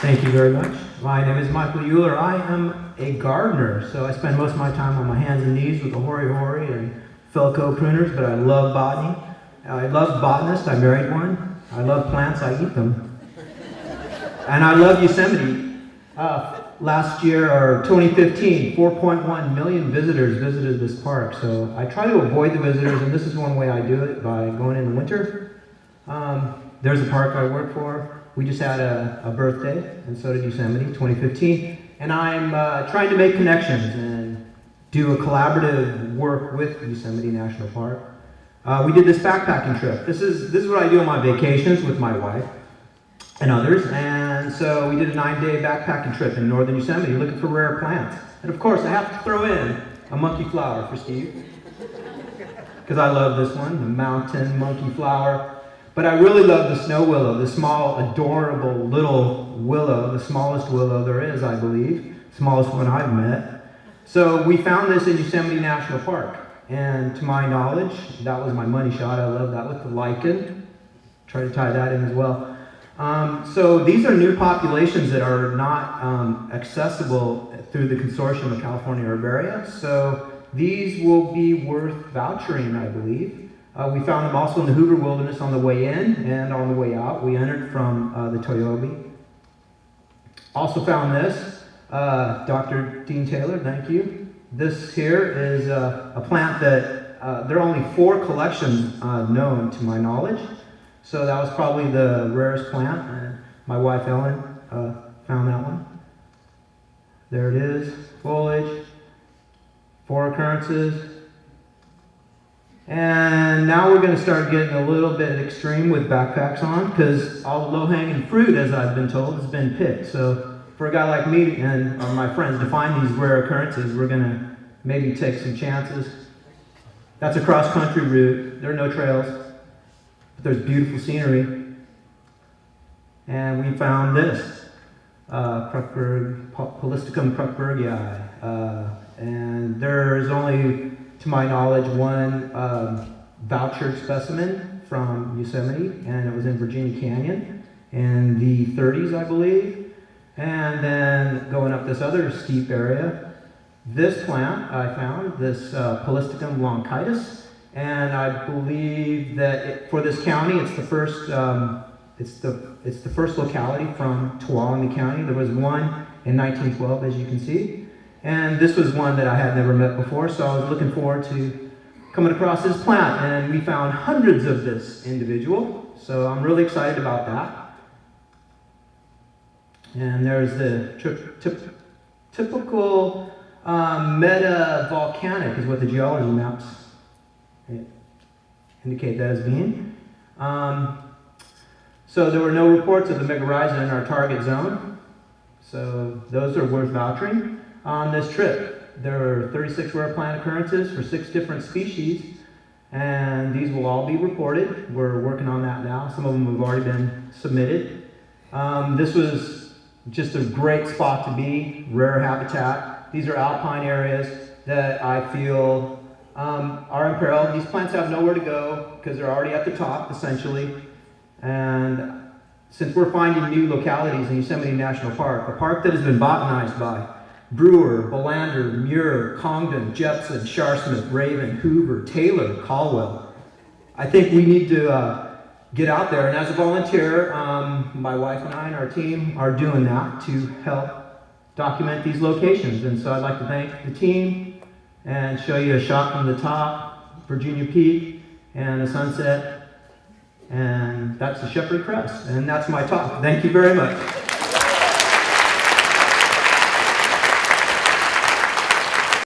Thank you very much. My name is Michael Uhler. I am a gardener, so I spend most of my time on my hands and knees with the hoary and Felco pruners, but I love botany. I love botanists. I married one. I love plants. I eat them. And I love Yosemite. Last year, or 2015, 4.1 million visitors visited this park. So I try to avoid the visitors, and this is one way I do it, by going in the winter. There's a park I work for. We just had a birthday, and so did Yosemite, 2015. And I'm trying to make connections and do a collaborative work with Yosemite National Park. We did this backpacking trip. This is what I do on my vacations with my wife and others. And so we did a 9-day backpacking trip in northern Yosemite looking for rare plants. And of course, I have to throw in a monkey flower for Steve, because I love this one, the mountain monkey flower. But I really love the snow willow, the small, adorable little willow, the smallest willow there is, I believe, smallest one I've met. So we found this in Yosemite National Park. And to my knowledge, that was my money shot. I love that with the lichen. Try to tie that in as well. So these are new populations that are not accessible through the consortium of California herbaria. So these will be worth vouchering, I believe. We found them also in the Hoover Wilderness on the way in and on the way out. We entered from the Toyobe. Also found this, Dr. Dean Taylor, thank you. This here is a plant that, there are only 4 collections known to my knowledge. So that was probably the rarest plant, and my wife Ellen found that one. There it is, foliage, 4 occurrences. And now we're going to start getting a little bit extreme with backpacks on, because all the low-hanging fruit, as I've been told, has been picked. So for a guy like me and my friends to find these rare occurrences, we're going to maybe take some chances. That's a cross-country route. There are no trails, but there's beautiful scenery. And we found this, Polystichum kruckbergii. And there's only, to my knowledge, one vouchered specimen from Yosemite, and it was in Virginia Canyon in the 30s, I believe. And then going up this other steep area, this plant I found, this Polystichum longitis, and I believe that for this county, it's the first it's the first locality from Tuolumne County. There was one in 1912, as you can see. And this was one that I had never met before, so I was looking forward to coming across this plant. And we found hundreds of this individual, so I'm really excited about that. And there's the typical meta-volcanic is what the geology maps indicate that as being. So there were no reports of the mycorrhiza in our target zone, so those are worth vouchering. On this trip, there are 36 rare plant occurrences for 6 different species, and these will all be reported. We're working on that now. Some of them have already been submitted. This was just a great spot to be, rare habitat. These are alpine areas that I feel are imperiled. These plants have nowhere to go because they're already at the top, essentially. And since we're finding new localities in Yosemite National Park, a park that has been botanized by Brewer, Belander, Muir, Congdon, Jepson, Sharsmith, Raven, Hoover, Taylor, Caldwell. I think we need to get out there, and as a volunteer, my wife and I and our team are doing that to help document these locations. And so I'd like to thank the team and show you a shot from the top, Virginia Peak, and a sunset, and that's the Shepherd Crest, and that's my talk. Thank you very much.